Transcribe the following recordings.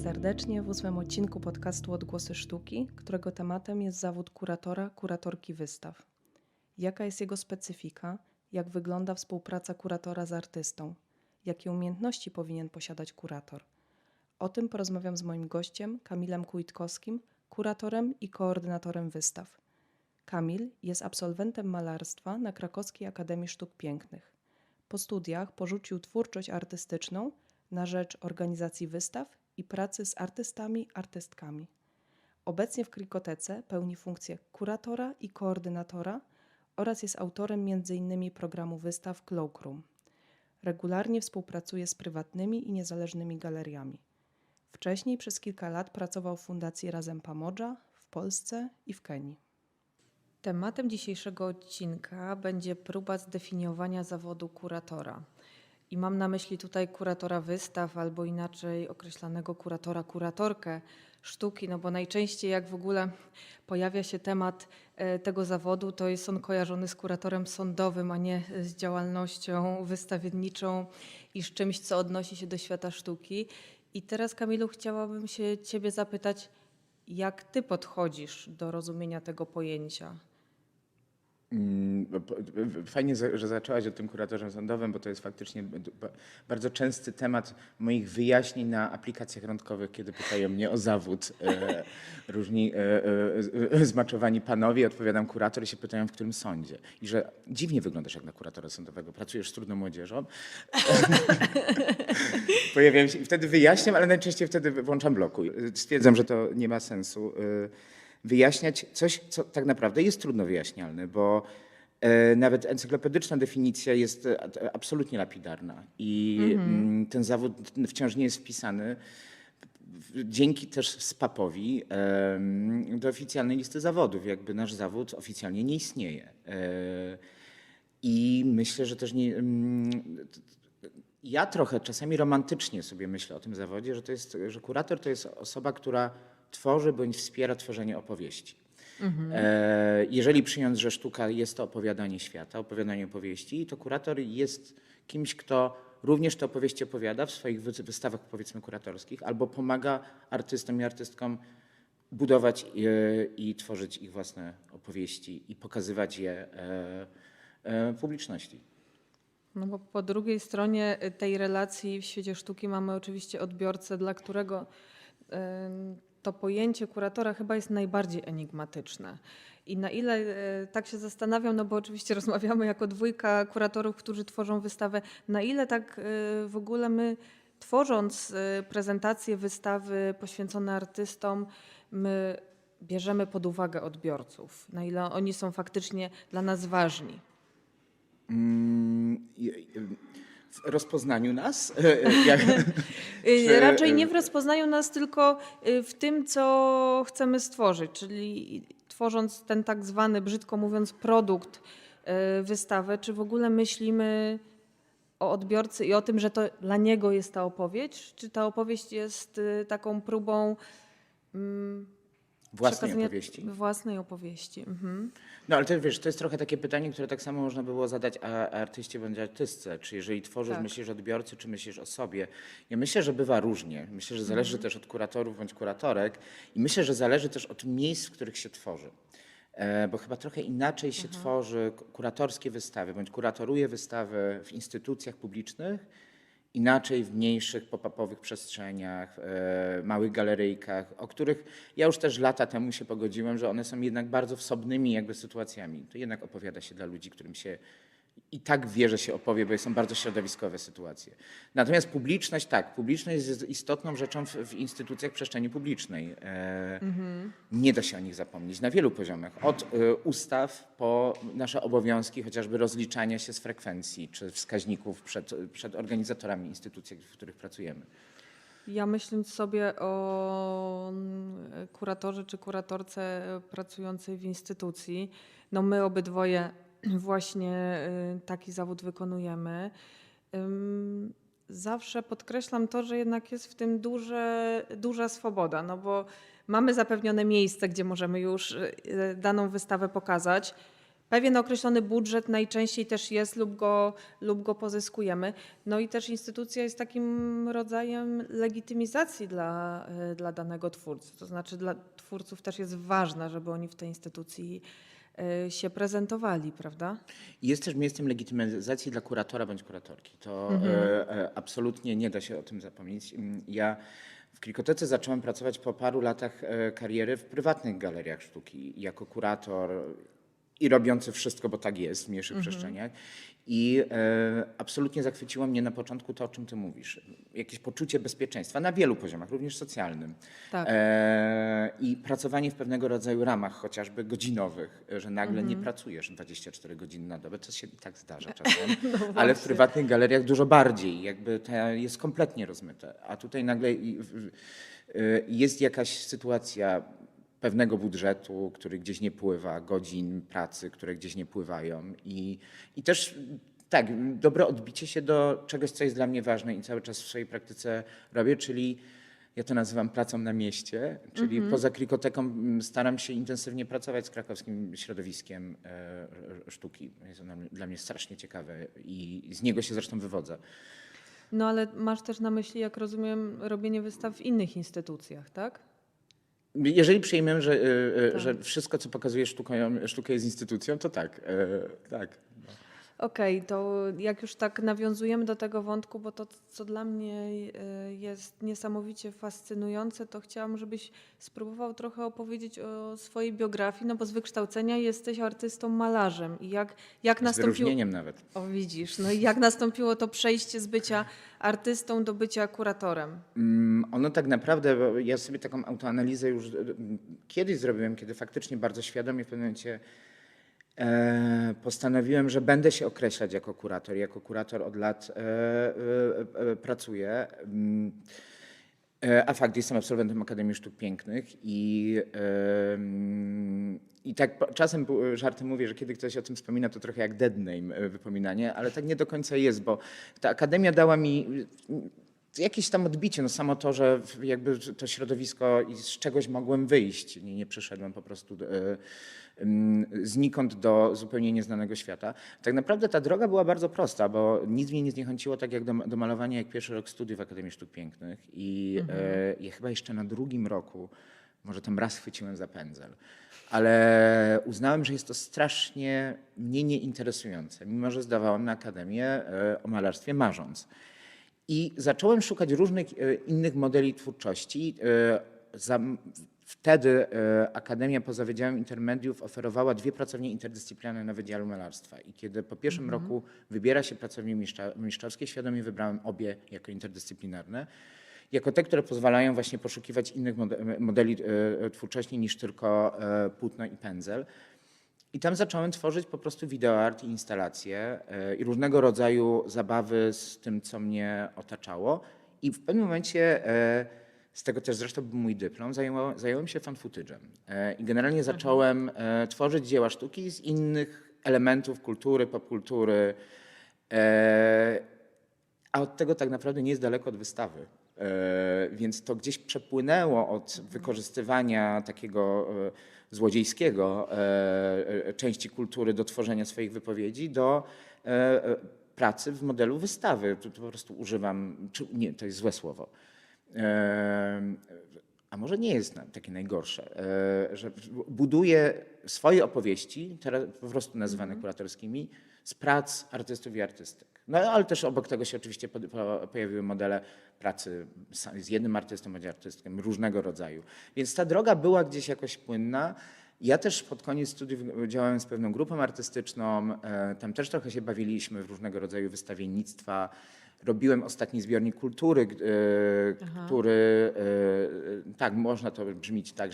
serdecznie w 8. odcinku podcastu Odgłosy Sztuki, którego tematem jest zawód kuratora, kuratorki wystaw. Jaka jest jego specyfika, jak wygląda współpraca kuratora z artystą, jakie umiejętności powinien posiadać kurator. O tym porozmawiam z moim gościem, Kamilem Kujtkowskim, kuratorem i koordynatorem wystaw. Kamil jest absolwentem malarstwa na Krakowskiej Akademii Sztuk Pięknych. Po studiach porzucił twórczość artystyczną na rzecz organizacji wystaw i pracy z artystami, artystkami. Obecnie w Krikotece pełni funkcję kuratora i koordynatora oraz jest autorem m.in. programu wystaw Cloakroom. Regularnie współpracuje z prywatnymi i niezależnymi galeriami. Wcześniej przez kilka lat pracował w Fundacji Razem Pamoja w Polsce i w Kenii. Tematem dzisiejszego odcinka będzie próba zdefiniowania zawodu kuratora. I mam na myśli tutaj kuratora wystaw, albo inaczej określanego kuratora, kuratorkę sztuki, no bo najczęściej jak w ogóle pojawia się temat tego zawodu, to jest on kojarzony z kuratorem sądowym, a nie z działalnością wystawienniczą i z czymś, co odnosi się do świata sztuki. I teraz, Kamilu, chciałabym się Ciebie zapytać, jak Ty podchodzisz do rozumienia tego pojęcia? Fajnie, że zaczęłaś o tym kuratorze sądowym, bo to jest faktycznie bardzo częsty temat moich wyjaśnień na aplikacjach randkowych, kiedy pytają mnie o zawód. Różni zmaczowani panowie, odpowiadam kurator i się pytają, w którym sądzie. I że dziwnie wyglądasz jak na kuratora sądowego, pracujesz z trudną młodzieżą. Pojawiają się i wtedy wyjaśniam, ale najczęściej wtedy włączam blokuj. Stwierdzam, że to nie ma sensu. Wyjaśniać coś, co tak naprawdę jest trudno wyjaśnialne, bo nawet encyklopedyczna definicja jest absolutnie lapidarna i ten zawód wciąż nie jest wpisany dzięki też SPAP-owi do oficjalnej listy zawodów. Jakby nasz zawód oficjalnie nie istnieje. I myślę, że też nie... Ja trochę czasami romantycznie sobie myślę o tym zawodzie, że kurator to jest osoba, która tworzy bądź wspiera tworzenie opowieści. Jeżeli przyjąć, że sztuka jest to opowiadanie świata, opowiadanie opowieści, to kurator jest kimś, kto również te opowieści opowiada w swoich wystawach, powiedzmy, kuratorskich, albo pomaga artystom i artystkom budować i tworzyć ich własne opowieści i pokazywać je publiczności. No bo po drugiej stronie tej relacji w świecie sztuki mamy oczywiście odbiorcę, dla którego to pojęcie kuratora chyba jest najbardziej enigmatyczne. I na ile tak się zastanawiam, no bo oczywiście rozmawiamy jako dwójka kuratorów, którzy tworzą wystawę, na ile tak w ogóle my, tworząc prezentacje, wystawy poświęcone artystom, my bierzemy pod uwagę odbiorców, na ile oni są faktycznie dla nas ważni. W rozpoznaniu nas? Raczej nie w rozpoznaniu nas, tylko w tym, co chcemy stworzyć, czyli tworząc ten tak zwany, brzydko mówiąc, produkt, wystawę, czy w ogóle myślimy o odbiorcy i o tym, że to dla niego jest ta opowieść, czy ta opowieść jest taką próbą własnej opowieści. No ale to wiesz, to jest trochę takie pytanie, które tak samo można było zadać artyście bądź artystce. Czy jeżeli tworzysz, Tak. myślisz o odbiorcy, czy myślisz o sobie? Ja myślę, że bywa różnie. Myślę, że zależy też od kuratorów bądź kuratorek i myślę, że zależy też od miejsc, w których się tworzy. Bo chyba trochę inaczej się tworzy kuratorskie wystawy bądź kuratoruje wystawy w instytucjach publicznych, inaczej w mniejszych pop-upowych przestrzeniach, małych galeryjkach, o których ja już też lata temu się pogodziłem, że one są jednak bardzo wsobnymi jakby sytuacjami. To jednak opowiada się dla ludzi, którym się i tak wie, że się opowie, bo są bardzo środowiskowe sytuacje. Natomiast publiczność, tak, publiczność jest istotną rzeczą w instytucjach przestrzeni publicznej. Nie da się o nich zapomnieć na wielu poziomach. Od ustaw po nasze obowiązki, chociażby rozliczania się z frekwencji czy wskaźników przed organizatorami instytucji, w których pracujemy. Ja myśląc sobie o kuratorze czy kuratorce pracującej w instytucji, no my obydwoje właśnie taki zawód wykonujemy. Zawsze podkreślam to, że jednak jest w tym duża swoboda, no bo mamy zapewnione miejsce, gdzie możemy już daną wystawę pokazać. pewien określony budżet najczęściej też jest lub go pozyskujemy. No i też instytucja jest takim rodzajem legitymizacji dla danego twórcy. To znaczy dla twórców też jest ważne, żeby oni w tej instytucji się prezentowali, prawda? Jest też miejscem legitymizacji dla kuratora bądź kuratorki. To absolutnie nie da się o tym zapomnieć. Ja w Krikotece zacząłem pracować po paru latach kariery w prywatnych galeriach sztuki jako kurator i robiący wszystko, bo tak jest w mniejszych przestrzeniach. I absolutnie zachwyciło mnie na początku to, o czym ty mówisz. Jakieś poczucie bezpieczeństwa na wielu poziomach, również socjalnym. Tak. I pracowanie w pewnego rodzaju ramach, chociażby godzinowych, że nagle nie pracujesz 24 godziny na dobę, to się i tak zdarza czasem, ale w prywatnych galeriach dużo bardziej, jakby to jest kompletnie rozmyte. A tutaj nagle jest jakaś sytuacja pewnego budżetu, który gdzieś nie pływa, godzin pracy, które gdzieś nie pływają i też tak, dobre odbicie się do czegoś, co jest dla mnie ważne i cały czas w swojej praktyce robię, czyli ja to nazywam pracą na mieście, czyli poza Krikoteką staram się intensywnie pracować z krakowskim środowiskiem sztuki. Jest ono dla mnie strasznie ciekawe i z niego się zresztą wywodzę. No ale masz też na myśli, jak rozumiem, robienie wystaw w innych instytucjach, tak? Jeżeli przyjmiemy, że wszystko, co pokazuje sztukę jest instytucją, to tak. Tak. Okej, to jak już tak nawiązujemy do tego wątku, bo to, co dla mnie jest niesamowicie fascynujące, to chciałam, żebyś spróbował trochę opowiedzieć o swojej biografii, no bo z wykształcenia jesteś artystą malarzem. I jak Z nastąpiło... wyróżnieniem nawet. O, widzisz, no i jak nastąpiło to przejście z bycia artystą do bycia kuratorem? Ono tak naprawdę, bo ja sobie taką autoanalizę już kiedyś zrobiłem, kiedy faktycznie bardzo świadomie w pewnym momencie postanowiłem, że będę się określać jako kurator. Jako kurator od lat pracuję. A fakt, jestem absolwentem Akademii Sztuk Pięknych i tak czasem żartem mówię, że kiedy ktoś o tym wspomina, to trochę jak dead name wypominanie, ale tak nie do końca jest, bo ta akademia dała mi jakieś tam odbicie, no samo to, że jakby to środowisko i z czegoś mogłem wyjść, nie przeszedłem po prostu znikąd do zupełnie nieznanego świata. Tak naprawdę ta droga była bardzo prosta, bo nic mnie nie zniechęciło tak jak do malowania, jak pierwszy rok studiów w Akademii Sztuk Pięknych i ja chyba jeszcze na drugim roku, może tam raz chwyciłem za pędzel, ale uznałem, że jest to strasznie mnie nieinteresujące, mimo że zdawałem na Akademię o malarstwie marząc. I zacząłem szukać różnych innych modeli twórczości. Wtedy Akademia poza Wydziałem Intermediów oferowała 2 pracownie interdyscyplinarne na Wydziale Malarstwa. I kiedy po pierwszym roku wybiera się pracownie mistrzowskie, świadomie wybrałem obie jako interdyscyplinarne. Jako te, które pozwalają właśnie poszukiwać innych modeli twórczości niż tylko płótno i pędzel. I tam zacząłem tworzyć po prostu wideoart i instalacje i różnego rodzaju zabawy z tym, co mnie otaczało. I w pewnym momencie, z tego też zresztą był mój dyplom, zająłem się fan footage'em. I generalnie zacząłem tworzyć dzieła sztuki z innych elementów kultury, popkultury. A od tego tak naprawdę nie jest daleko od wystawy. Więc to gdzieś przepłynęło od wykorzystywania takiego złodziejskiego części kultury do tworzenia swoich wypowiedzi do pracy w modelu wystawy. Tu po prostu używam, nie, to jest złe słowo. A może nie jest takie najgorsze, że buduję swoje opowieści, teraz po prostu nazywane kuratorskimi, z prac artystów i artystek. No ale też obok tego się oczywiście pojawiły modele pracy z jednym artystą bądź artystką różnego rodzaju. Więc ta droga była gdzieś jakoś płynna. Ja też pod koniec studiów działałem z pewną grupą artystyczną, tam też trochę się bawiliśmy w różnego rodzaju wystawiennictwa. Robiłem ostatni zbiornik kultury, który, tak, można to brzmieć tak,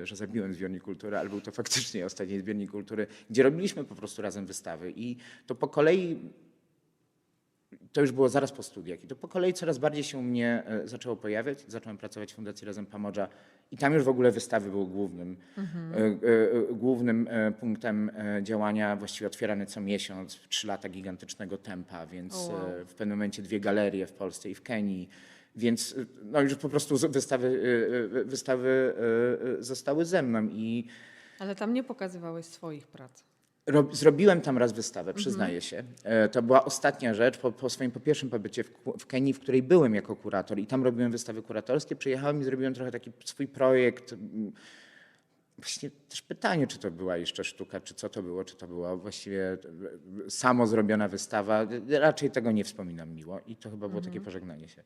że zabiłem zbiornik kultury, ale był to faktycznie ostatni zbiornik kultury, gdzie robiliśmy po prostu razem wystawy. I to po kolei, to już było zaraz po studiach, i to po kolei coraz bardziej się u mnie zaczęło pojawiać. Zacząłem pracować w Fundacji Razem Pamodża i tam już w ogóle wystawy były głównym punktem działania, właściwie otwierane co miesiąc, w 3 lata gigantycznego tempa, więc w pewnym momencie 2 galerie w Polsce i w Kenii, więc no już po prostu wystawy zostały ze mną. Ale tam nie pokazywałeś swoich prac. Zrobiłem tam raz wystawę, przyznaję się. To była ostatnia rzecz po swoim pierwszym pobycie w Kenii, w której byłem jako kurator i tam robiłem wystawy kuratorskie. Przyjechałem i zrobiłem trochę taki swój projekt. Właśnie też pytanie, czy to była jeszcze sztuka, czy co to było, czy to była właściwie samo zrobiona wystawa. Raczej tego nie wspominam miło i to chyba było takie pożegnanie się.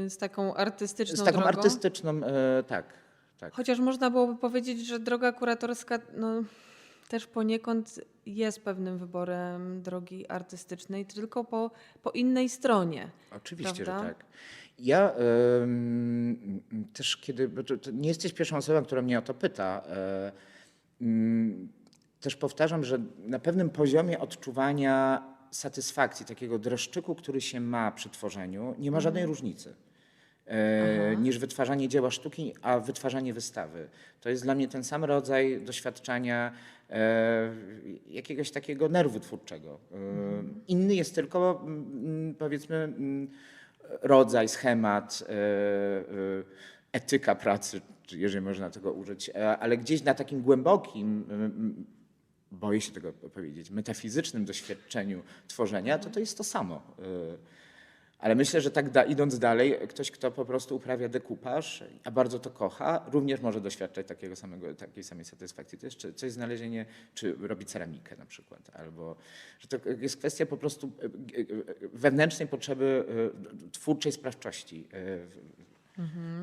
Z taką artystyczną Z taką drogą. artystyczną, tak. Chociaż można byłoby powiedzieć, że droga kuratorska też poniekąd jest pewnym wyborem drogi artystycznej, tylko po innej stronie. Oczywiście, prawda? że tak. Ja też bo to nie jesteś pierwszą osobą, która mnie o to pyta. Też powtarzam, że na pewnym poziomie odczuwania satysfakcji, takiego dreszczyku, który się ma przy tworzeniu, nie ma żadnej różnicy niż wytwarzanie dzieła sztuki, a wytwarzanie wystawy. To jest dla mnie ten sam rodzaj doświadczenia jakiegoś takiego nerwu twórczego. Inny jest tylko, powiedzmy, rodzaj, schemat, etyka pracy, jeżeli można tego użyć, ale gdzieś na takim głębokim, boję się tego powiedzieć, metafizycznym doświadczeniu tworzenia, to jest to samo. Ale myślę, że tak idąc dalej, ktoś, kto po prostu uprawia dekupaż, a bardzo to kocha, również może doświadczać takiej samej satysfakcji. To jest coś znalezienie, czy robi ceramikę na przykład, albo że to jest kwestia po prostu wewnętrznej potrzeby twórczej sprawczości.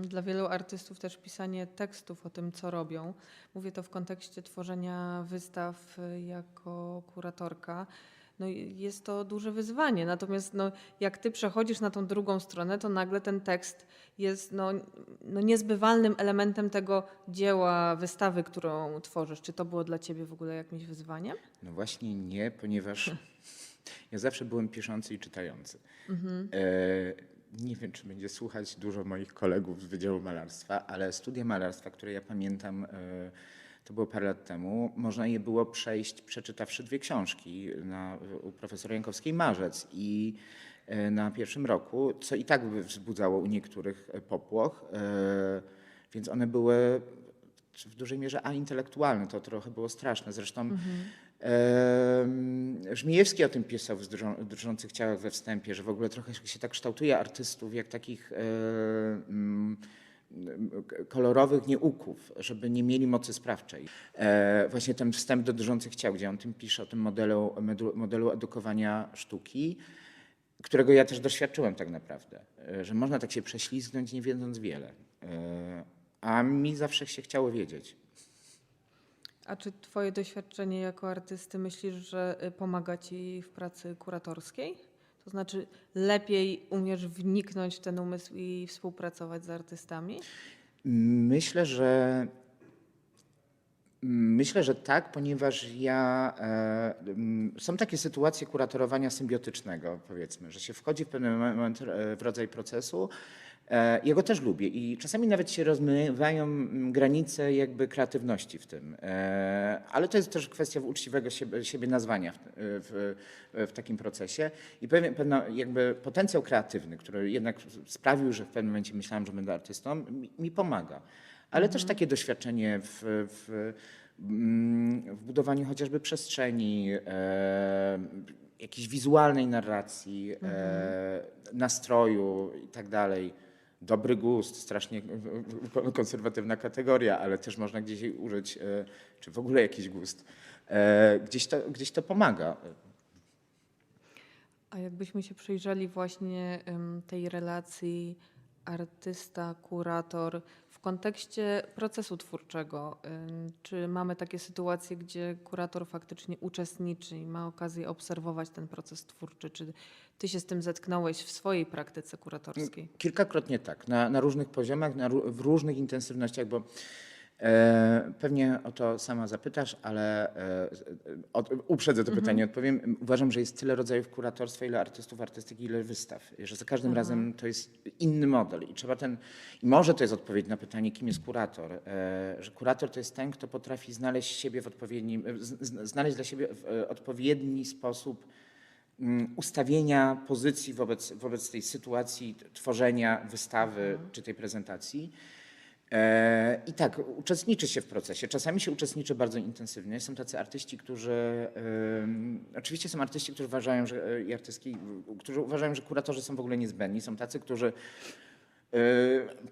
Dla wielu artystów też pisanie tekstów o tym, co robią. Mówię to w kontekście tworzenia wystaw jako kuratorka. Jest to duże wyzwanie. Natomiast jak ty przechodzisz na tą drugą stronę, to nagle ten tekst jest niezbywalnym elementem tego dzieła, wystawy, którą tworzysz. Czy to było dla ciebie w ogóle jakimś wyzwaniem? No właśnie nie, ponieważ ja zawsze byłem piszący i czytający. Nie wiem, czy będzie słuchać dużo moich kolegów z Wydziału Malarstwa, ale studia malarstwa, które ja pamiętam, to było parę lat temu, można je było przejść, przeczytawszy 2 książki u profesora Jankowskiej Marzec i na pierwszym roku, co i tak wzbudzało u niektórych popłoch, więc one były w dużej mierze intelektualne, to trochę było straszne. Zresztą Żmijewski o tym pisał w Drżących ciałach we wstępie, że w ogóle trochę się tak kształtuje artystów jak takich kolorowych nieuków, żeby nie mieli mocy sprawczej. Właśnie ten wstęp do Drżących ciał, gdzie on tym pisze o tym modelu edukowania sztuki, którego ja też doświadczyłem tak naprawdę, że można tak się prześlizgnąć nie wiedząc wiele. A mi zawsze się chciało wiedzieć. A czy twoje doświadczenie jako artysty myślisz, że pomaga ci w pracy kuratorskiej? To znaczy lepiej umiesz wniknąć w ten umysł i współpracować z artystami? Myślę, że tak, ponieważ są takie sytuacje kuratorowania symbiotycznego, powiedzmy, że się wchodzi w pewien moment w rodzaj procesu. Ja go też lubię i czasami nawet się rozmywają granice jakby kreatywności w tym, ale to jest też kwestia uczciwego siebie nazwania w takim procesie i pewien jakby potencjał kreatywny, który jednak sprawił, że w pewnym momencie myślałem, że będę artystą, mi pomaga. Ale też takie doświadczenie w budowaniu chociażby przestrzeni, jakiejś wizualnej narracji, nastroju i tak dalej. Dobry gust, strasznie konserwatywna kategoria, ale też można gdzieś jej użyć, czy w ogóle jakiś gust. Gdzieś to pomaga. A jakbyśmy się przyjrzeli właśnie tej relacji artysta, kurator w kontekście procesu twórczego, czy mamy takie sytuacje, gdzie kurator faktycznie uczestniczy i ma okazję obserwować ten proces twórczy? Czy ty się z tym zetknąłeś w swojej praktyce kuratorskiej? Kilkakrotnie tak, na różnych poziomach, w różnych intensywnościach, bo pewnie o to sama zapytasz, ale uprzedzę to pytanie, odpowiem. Uważam, że jest tyle rodzajów kuratorstwa, ile artystów, artystyki, ile wystaw. I że za każdym razem to jest inny model. I może to jest odpowiedź na pytanie, kim jest kurator. Że kurator to jest ten, kto potrafi znaleźć dla siebie odpowiedni sposób ustawienia pozycji wobec tej sytuacji, tworzenia wystawy czy tej prezentacji. I tak, uczestniczy się w procesie. Czasami się uczestniczy bardzo intensywnie. Są tacy artyści, którzy... oczywiście są artyści, którzy uważają, że i artystki, którzy uważają, że kuratorzy są w ogóle niezbędni. Są tacy, którzy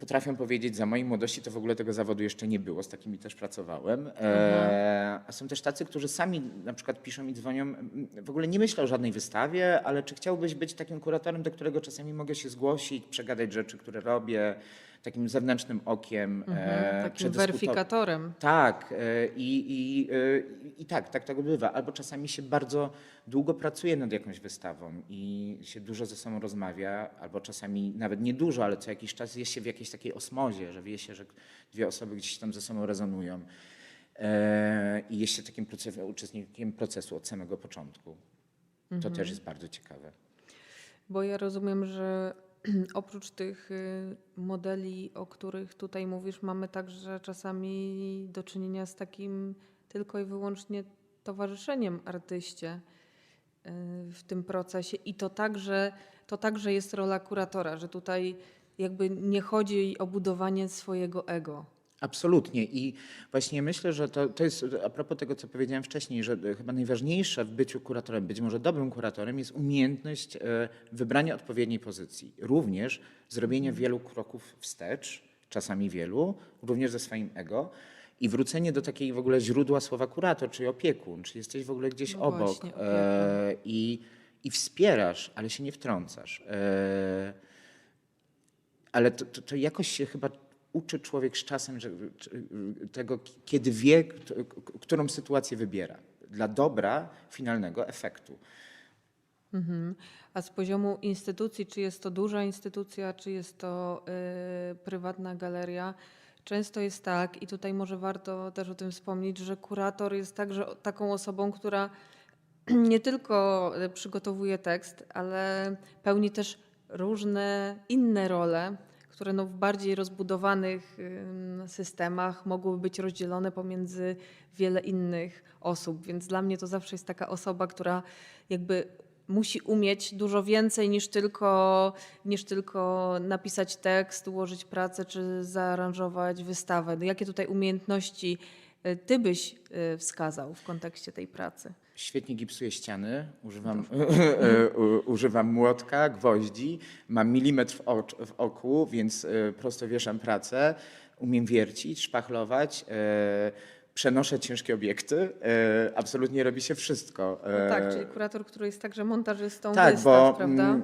potrafią powiedzieć, za mojej młodości to w ogóle tego zawodu jeszcze nie było, z takimi też pracowałem. A są też tacy, którzy sami na przykład piszą i dzwonią, w ogóle nie myślę o żadnej wystawie, ale czy chciałbyś być takim kuratorem, do którego czasami mogę się zgłosić, przegadać rzeczy, które robię, takim zewnętrznym okiem. Takim weryfikatorem. Tak, i tak to bywa. Albo czasami się bardzo długo pracuje nad jakąś wystawą i się dużo ze sobą rozmawia, albo czasami nawet nie dużo, ale co jakiś czas jest się w jakiejś takiej osmozie, że wie się, że dwie osoby gdzieś tam ze sobą rezonują. I jest się takim uczestnikiem procesu od samego początku. To też jest bardzo ciekawe. Bo ja rozumiem, że oprócz tych modeli, o których tutaj mówisz, mamy także czasami do czynienia z takim tylko i wyłącznie towarzyszeniem artyście w tym procesie i to także jest rola kuratora, że tutaj jakby nie chodzi o budowanie swojego ego. Absolutnie. I właśnie myślę, że to jest a propos tego, co powiedziałem wcześniej, że chyba najważniejsze w byciu kuratorem, być może dobrym kuratorem, jest umiejętność wybrania odpowiedniej pozycji. Również zrobienia wielu kroków wstecz, czasami wielu, również ze swoim ego i wrócenie do takiej w ogóle źródła słowa kurator, czyli opiekun, czyli jesteś w ogóle gdzieś obok właśnie, i wspierasz, ale się nie wtrącasz. Ale to jakoś się chyba uczy człowiek z czasem tego, kiedy wie, którą sytuację wybiera dla dobra finalnego efektu. A z poziomu instytucji, czy jest to duża instytucja, czy jest to prywatna galeria, często jest tak, i tutaj może warto też o tym wspomnieć, że kurator jest także taką osobą, która nie tylko przygotowuje tekst, ale pełni też różne inne role, które no w bardziej rozbudowanych systemach mogłyby być rozdzielone pomiędzy wiele innych osób. Więc dla mnie to zawsze jest taka osoba, która jakby musi umieć dużo więcej niż tylko napisać tekst, ułożyć pracę czy zaaranżować wystawę. No jakie tutaj umiejętności ty byś wskazał w kontekście tej pracy? Świetnie gipsuję ściany, używam młotka, gwoździ, mam milimetr w oku, więc prosto wieszam pracę, umiem wiercić, szpachlować, przenoszę ciężkie obiekty, absolutnie robi się wszystko. No tak, czyli kurator, który jest także montażystą Tak, wystaw, bo prawda?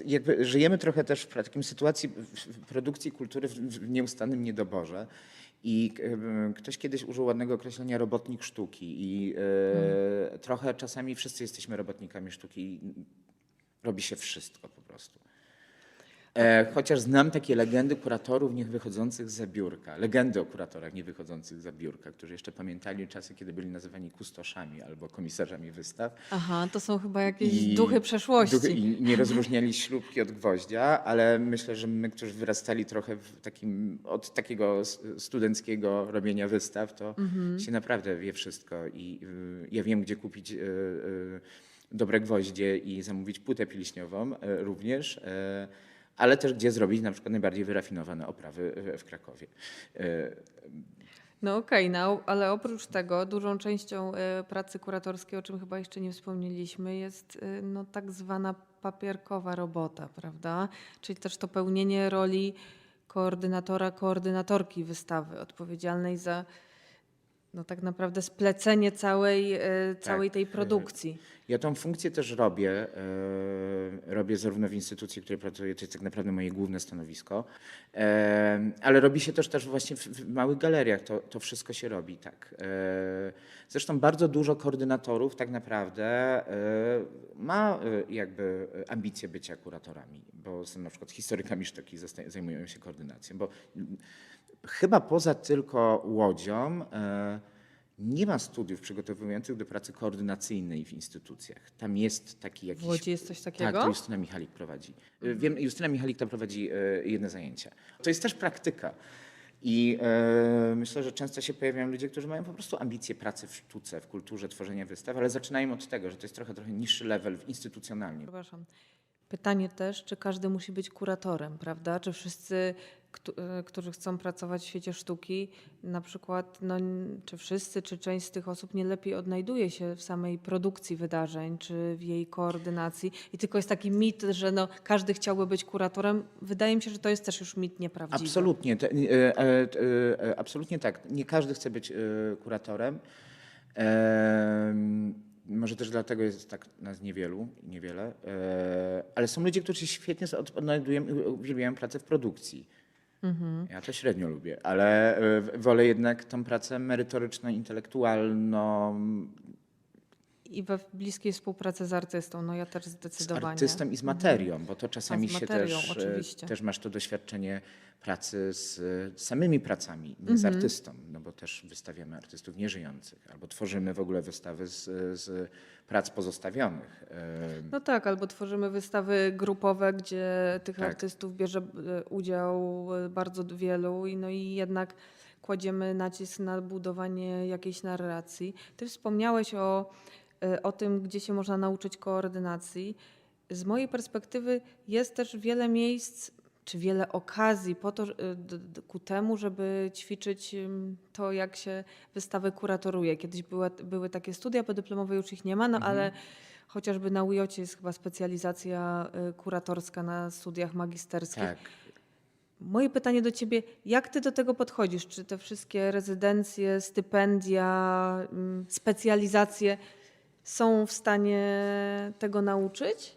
jakby żyjemy trochę też w takim sytuacji w produkcji kultury w nieustannym niedoborze. I ktoś kiedyś użył ładnego określenia robotnik sztuki i trochę czasami wszyscy jesteśmy robotnikami sztuki. Robi się wszystko po prostu. Chociaż znam takie legendy kuratorów nie wychodzących za biurka, legendy o kuratorach nie wychodzących za biurka, którzy jeszcze pamiętali czasy, kiedy byli nazywani kustoszami albo komisarzami wystaw. Aha, to są chyba jakieś duchy przeszłości. I nie rozróżniali śrubki od gwoździa, ale myślę, że my, którzy wyrastali trochę od takiego studenckiego robienia wystaw, to się naprawdę wie wszystko. I ja wiem, gdzie kupić dobre gwoździe i zamówić płytę pilśniową również. Ale też gdzie zrobić na przykład najbardziej wyrafinowane oprawy w Krakowie. No okej, no, ale oprócz tego dużą częścią pracy kuratorskiej, o czym chyba jeszcze nie wspomnieliśmy, jest no, tak zwana papierkowa robota, prawda? Czyli też to pełnienie roli koordynatora, koordynatorki wystawy, odpowiedzialnej za no, tak naprawdę splecenie całej tej produkcji. Ja tą funkcję też robię. Robię zarówno w instytucji, w której pracuję, to jest tak naprawdę moje główne stanowisko, ale robi się też właśnie w małych galeriach. To wszystko się robi, tak. Zresztą bardzo dużo koordynatorów tak naprawdę ma jakby ambicje bycia kuratorami, bo są na przykład historykami sztuki, zajmują się koordynacją, bo chyba poza tylko Łodzią nie ma studiów przygotowujących do pracy koordynacyjnej w instytucjach. Tam jest taki jakiś... W Łodzi jest coś takiego? Tak, to Justyna Michalik prowadzi. Wiem, Justyna Michalik tam prowadzi jedne zajęcia. To jest też praktyka. I myślę, że często się pojawiają ludzie, którzy mają po prostu ambicje pracy w sztuce, w kulturze, tworzenia wystaw, ale zaczynają od tego, że to jest trochę niższy level instytucjonalnie. Przepraszam. Pytanie też, czy każdy musi być kuratorem, prawda? Czy wszyscy, którzy chcą pracować w świecie sztuki, na przykład, no, czy wszyscy, czy część z tych osób nie lepiej odnajduje się w samej produkcji wydarzeń, czy w jej koordynacji i tylko jest taki mit, że no, każdy chciałby być kuratorem. Wydaje mi się, że to jest też już mit nieprawdziwy. Absolutnie, absolutnie tak. Nie każdy chce być kuratorem. Może też dlatego jest tak nas niewiele, ale są ludzie, którzy się świetnie odnajdują i uwielbiają pracę w produkcji. Ja to średnio lubię, ale wolę jednak tą pracę merytoryczną, intelektualną, I we bliskiej współpracy z artystą, no ja też z zdecydowanie. artystą i z materią, bo to czasami z się materią, oczywiście. też masz to doświadczenie pracy z samymi pracami, nie z artystą, no bo też wystawiamy artystów nieżyjących, albo tworzymy w ogóle wystawy z prac pozostawionych. No tak, albo tworzymy wystawy grupowe, gdzie tych Tak. artystów bierze udział bardzo wielu no i jednak kładziemy nacisk na budowanie jakiejś narracji. Ty wspomniałeś o tym, gdzie się można nauczyć koordynacji. Z mojej perspektywy jest też wiele miejsc czy wiele okazji po to, ku temu, żeby ćwiczyć to, jak się wystawę kuratoruje. Kiedyś były takie studia podyplomowe, już ich nie ma, no ale chociażby na UJ jest chyba specjalizacja kuratorska na studiach magisterskich. Tak. Moje pytanie do ciebie, jak ty do tego podchodzisz? Czy te wszystkie rezydencje, stypendia, specjalizacje są w stanie tego nauczyć?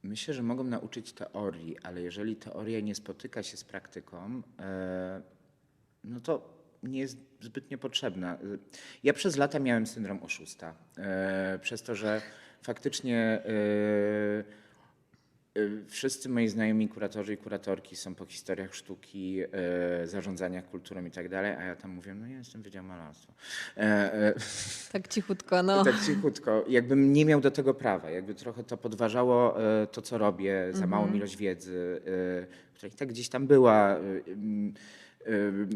Myślę, że mogą nauczyć teorii, ale jeżeli teoria nie spotyka się z praktyką, no to nie jest zbytnio potrzebna. Ja przez lata miałem syndrom oszusta, przez to, że faktycznie wszyscy moi znajomi kuratorzy i kuratorki są po historiach sztuki, zarządzaniach kulturą i tak dalej, a ja tam mówię, no ja jestem Wydział Malarstwa. Tak cichutko, no. Tak cichutko. Jakbym nie miał do tego prawa, jakby trochę to podważało to, co robię, za małą ilość wiedzy, która i tak gdzieś tam była.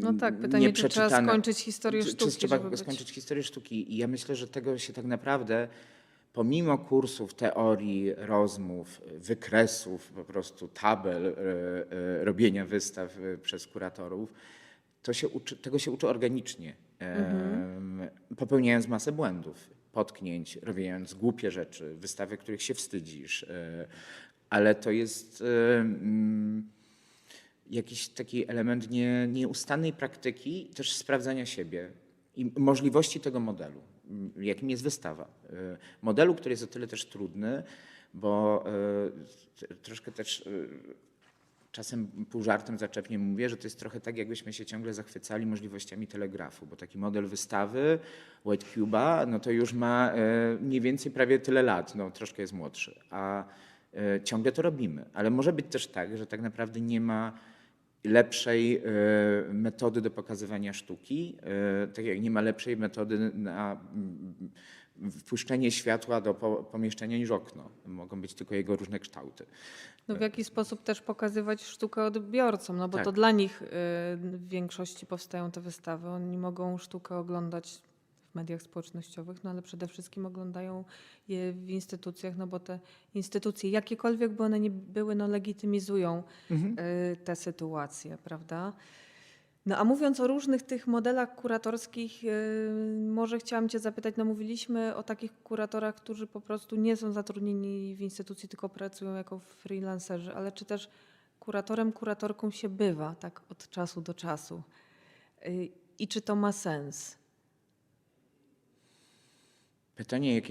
No tak, pytanie, czy trzeba nieprzeczytana. skończyć historię Czy sztuki, trzeba żeby być... skończyć historię sztuki. I ja myślę, że tego się tak naprawdę, pomimo kursów, teorii, rozmów, wykresów, po prostu tabel, robienia wystaw przez kuratorów, tego się uczy organicznie, popełniając masę błędów, potknięć, robiąc głupie rzeczy, wystawy, których się wstydzisz, ale to jest jakiś taki element nieustannej praktyki, też sprawdzania siebie i możliwości tego modelu, jakim jest wystawa. Modelu, który jest o tyle też trudny, bo troszkę też czasem pół żartem zaczepnie mówię, że to jest trochę tak, jakbyśmy się ciągle zachwycali możliwościami telegrafu, bo taki model wystawy White Cuba, no to już ma mniej więcej prawie tyle lat, no troszkę jest młodszy, a ciągle to robimy. Ale może być też tak, że tak naprawdę nie ma lepszej metody do pokazywania sztuki, tak jak nie ma lepszej metody na wpuszczenie światła do pomieszczenia niż okno. Mogą być tylko jego różne kształty. No w jaki sposób też pokazywać sztukę odbiorcom, no bo Tak. to dla nich w większości powstają te wystawy. Oni mogą sztukę oglądać w mediach społecznościowych, no ale przede wszystkim oglądają je w instytucjach, no bo te instytucje, jakiekolwiek by one nie były, no legitymizują te sytuacje, prawda? No a mówiąc o różnych tych modelach kuratorskich, może chciałam cię zapytać, no mówiliśmy o takich kuratorach, którzy po prostu nie są zatrudnieni w instytucji, tylko pracują jako freelancerzy, ale czy też kuratorką się bywa tak od czasu do czasu? I czy to ma sens? Pytanie,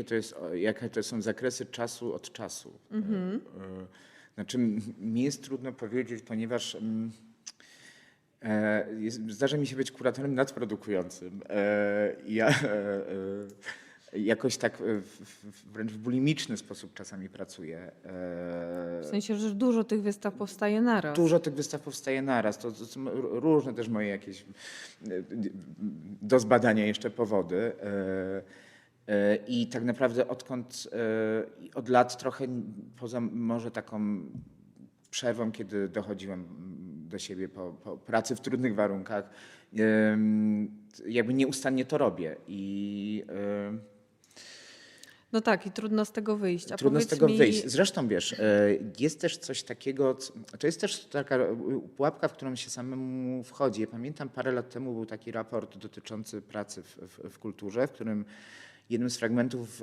jakie to są zakresy czasu od czasu. Znaczy, mi jest trudno powiedzieć, ponieważ zdarza mi się być kuratorem nadprodukującym. Ja jakoś tak wręcz w bulimiczny sposób czasami pracuję. W sensie, że dużo tych wystaw powstaje naraz. Dużo tych wystaw powstaje naraz. To są różne też moje jakieś do zbadania jeszcze powody. I tak naprawdę od lat trochę poza może taką przerwą, kiedy dochodziłem do siebie po pracy w trudnych warunkach, jakby nieustannie to robię. No tak, i trudno z tego wyjść. A Trudno z powiedz tego mi, wyjść. Zresztą wiesz, jest też coś takiego, to jest też taka pułapka, w którą się samemu wchodzi. Ja pamiętam parę lat temu był taki raport dotyczący pracy w kulturze, w którym jednym z fragmentów,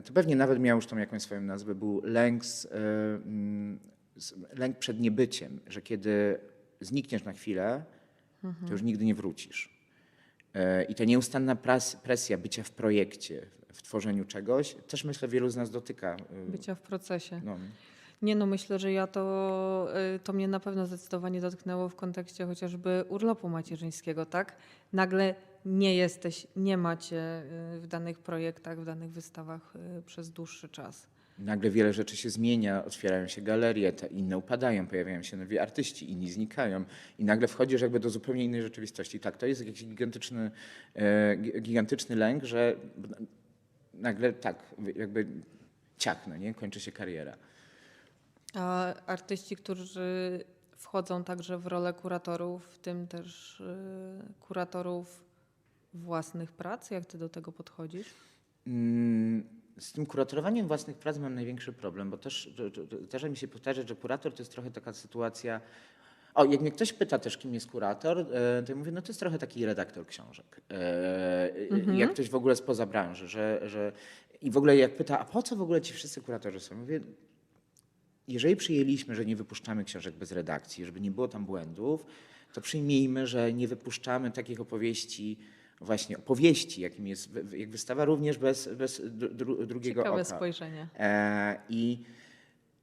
to pewnie nawet miał już tą jakąś swoją nazwę, był lęk przed niebyciem, że kiedy znikniesz na chwilę, to już nigdy nie wrócisz. I ta nieustanna presja bycia w projekcie, w tworzeniu czegoś, też myślę wielu z nas dotyka. bycia w procesie. No. Nie no, myślę, że to mnie na pewno zdecydowanie dotknęło w kontekście chociażby urlopu macierzyńskiego, tak? Nagle nie macie w danych projektach, w danych wystawach przez dłuższy czas. Nagle wiele rzeczy się zmienia, otwierają się galerie, te inne upadają, pojawiają się nowi artyści, inni znikają i nagle wchodzisz jakby do zupełnie innej rzeczywistości. Tak, to jest jakiś gigantyczny lęk, że nagle tak, jakby ciach, no nie? Kończy się kariera. A artyści, którzy wchodzą także w rolę kuratorów, w tym też kuratorów własnych prac, jak ty do tego podchodzisz? Z tym kuratorowaniem własnych prac mam największy problem, bo też zdarza mi się powtarzać, że kurator to jest trochę taka sytuacja. O, jak mnie ktoś pyta też, kim jest kurator, to ja mówię, no to jest trochę taki redaktor książek. Jak ktoś w ogóle spoza branży, i w ogóle jak pyta, a po co w ogóle ci wszyscy kuratorzy są? Mówię, jeżeli przyjęliśmy, że nie wypuszczamy książek bez redakcji, żeby nie było tam błędów, to przyjmijmy, że nie wypuszczamy takich opowieści, właśnie opowieści, jakim jest jak wystawa, również bez drugiego Ciekawe oka. spojrzenie. I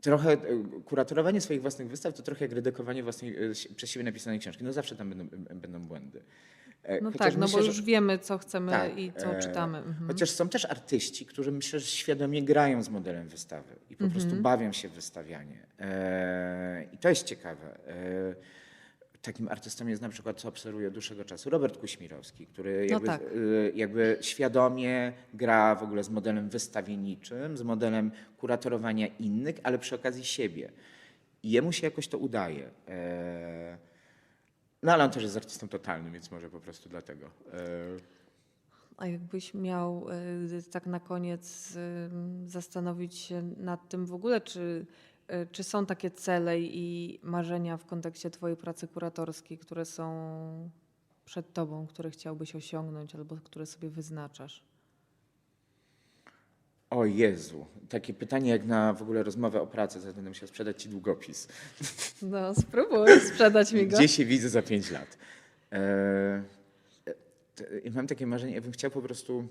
trochę kuratorowanie swoich własnych wystaw to trochę jak redagowanie własnej przez siebie napisanej książki. No zawsze tam będą błędy. No Chociaż tak, no myślę, bo że- już wiemy, co chcemy tak, i co czytamy. Mhm. Chociaż są też artyści, którzy myślę, że świadomie grają z modelem wystawy i po prostu bawią się w wystawianie. I to jest ciekawe. Takim artystą jest na przykład, co obserwuję od dłuższego czasu, Robert Kuśmirowski, który No tak. jakby świadomie gra w ogóle z modelem wystawienniczym, z modelem kuratorowania innych, ale przy okazji siebie. I jemu się jakoś to udaje. No ale on też jest artystą totalnym, więc może po prostu dlatego. A jakbyś miał tak na koniec zastanowić się nad tym w ogóle, czy są takie cele i marzenia w kontekście twojej pracy kuratorskiej, które są przed tobą, które chciałbyś osiągnąć albo które sobie wyznaczasz? O Jezu, takie pytanie jak na w ogóle rozmowę o pracy, zaraz będę musiał sprzedać ci długopis. No spróbuj sprzedać mi go. Gdzie się widzę za 5 lat? Mam takie marzenie, ja bym chciał po prostu,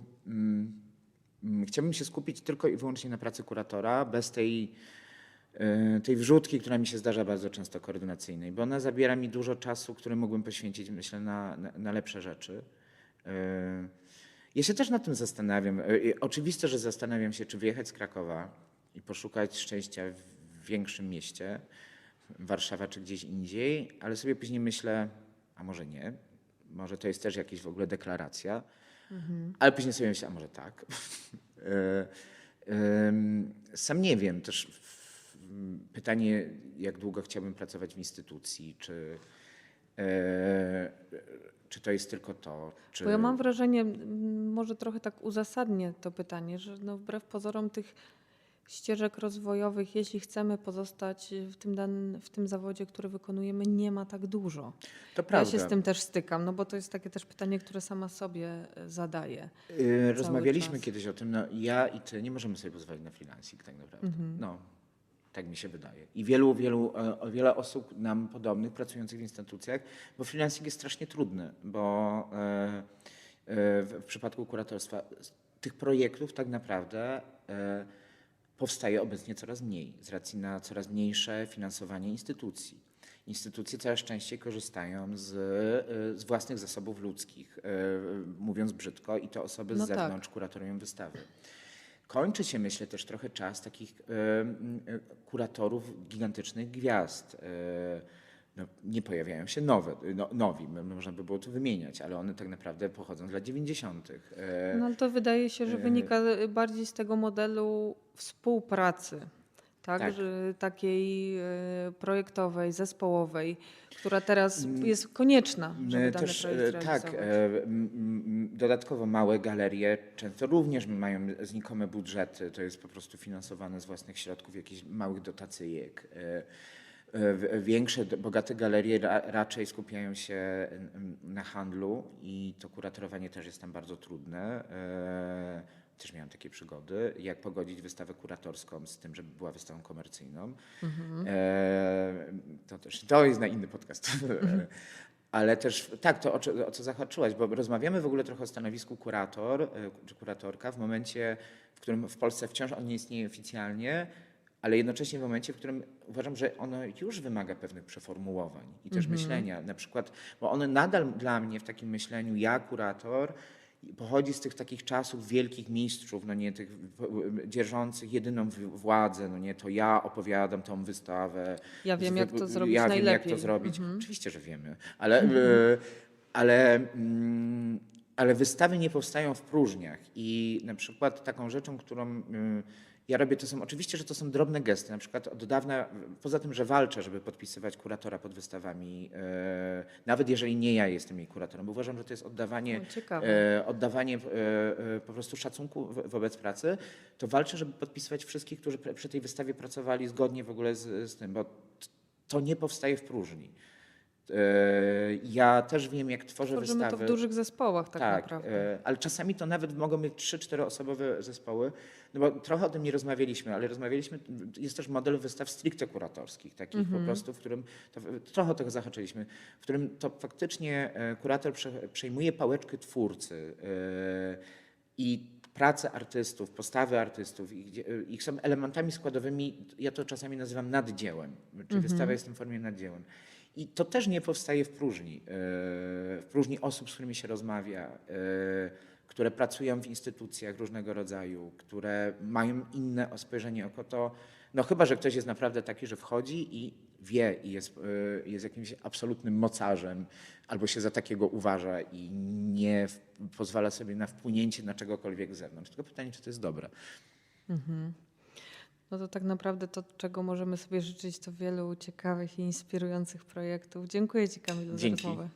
chciałbym się skupić tylko i wyłącznie na pracy kuratora, bez tej wrzutki, która mi się zdarza bardzo często koordynacyjnej, bo ona zabiera mi dużo czasu, który mógłbym poświęcić, myślę, na lepsze rzeczy. Ja się też nad tym zastanawiam. Oczywiste, że zastanawiam się, czy wyjechać z Krakowa i poszukać szczęścia w większym mieście, Warszawa czy gdzieś indziej, ale sobie później myślę, a może nie, może to jest też jakaś w ogóle deklaracja, ale później sobie myślę, a może tak. Sam nie wiem, też pytanie, jak długo chciałbym pracować w instytucji, czy to jest tylko to, czy... Bo ja mam wrażenie, może trochę tak uzasadnię to pytanie, że no wbrew pozorom tych ścieżek rozwojowych, jeśli chcemy pozostać w tym zawodzie, który wykonujemy, nie ma tak dużo. To Ja prawda. się z tym też stykam, no bo to jest takie też pytanie, które sama sobie zadaję. Rozmawialiśmy czas. kiedyś o tym, no ja i ty nie możemy sobie pozwolić na freelancing tak naprawdę. No, tak mi się wydaje. I wiele osób nam podobnych, pracujących w instytucjach, bo freelancing jest strasznie trudny, bo w przypadku kuratorstwa tych projektów tak naprawdę powstaje obecnie coraz mniej z racji na coraz mniejsze finansowanie instytucji. Instytucje coraz częściej korzystają z własnych zasobów ludzkich, mówiąc brzydko, i to osoby z No tak. zewnątrz kuratorują wystawy. Kończy się, myślę, też trochę czas takich kuratorów gigantycznych gwiazd. No, nie pojawiają się nowi, można by było tu wymieniać, ale one tak naprawdę pochodzą z lat 90. No ale to wydaje się, że wynika bardziej z tego modelu współpracy. tak? Tak. Że takiej projektowej, zespołowej, która teraz jest konieczna, żeby My dany też, projekt tak, realizować. dodatkowo małe galerie często również mają znikome budżety, to jest po prostu finansowane z własnych środków, jakichś małych dotacyjek. Większe, bogate galerie raczej skupiają się na handlu i to kuratorowanie też jest tam bardzo trudne. Też miałem takie przygody, jak pogodzić wystawę kuratorską z tym, żeby była wystawą komercyjną. To jest na inny podcast. Ale też tak, to o co zahaczyłaś, bo rozmawiamy w ogóle trochę o stanowisku kurator czy kuratorka w momencie, w którym w Polsce wciąż on nie istnieje oficjalnie, ale jednocześnie w momencie, w którym uważam, że ono już wymaga pewnych przeformułowań i też myślenia. Na przykład, bo one nadal dla mnie w takim myśleniu, ja kurator, pochodzi z tych takich czasów wielkich mistrzów, no nie, tych dzierżących jedyną władzę, no nie, to ja opowiadam tą wystawę. Ja wiem, jak to zrobić ja najlepiej. wiem, jak to zrobić. Oczywiście, że wiemy, ale, ale wystawy nie powstają w próżniach i na przykład taką rzeczą, którą ja robię, to są oczywiście, że to są drobne gesty. Na przykład od dawna, poza tym, że walczę, żeby podpisywać kuratora pod wystawami, nawet jeżeli nie ja jestem jej kuratorem, bo uważam, że to jest oddawanie po prostu szacunku wobec pracy, to walczę, żeby podpisywać wszystkich, którzy przy tej wystawie pracowali zgodnie w ogóle z tym, bo to nie powstaje w próżni. Ja też wiem, jak tworzę Tworzymy wystawy. to w dużych zespołach tak naprawdę. Ale czasami to nawet mogą być 3-4 osobowe zespoły, no bo trochę o tym nie rozmawialiśmy, ale rozmawialiśmy, jest też model wystaw stricte kuratorskich, takich po prostu, w którym, trochę tego zahaczyliśmy, w którym to faktycznie kurator przejmuje pałeczkę twórcy i pracę artystów, postawy artystów, ich są elementami składowymi, ja to czasami nazywam naddziełem, czyli wystawa jest w tym formie naddziełem. I to też nie powstaje w próżni osób, z którymi się rozmawia, które pracują w instytucjach różnego rodzaju, które mają inne spojrzenie oko. To, no chyba, że ktoś jest naprawdę taki, że wchodzi i wie i jest jakimś absolutnym mocarzem, albo się za takiego uważa i nie pozwala sobie na wpłynięcie na czegokolwiek z zewnątrz. Tylko pytanie, czy to jest dobre. No to tak naprawdę to, czego możemy sobie życzyć, to wielu ciekawych i inspirujących projektów. Dziękuję Ci, Kamilu, za Dzięki. rozmowę.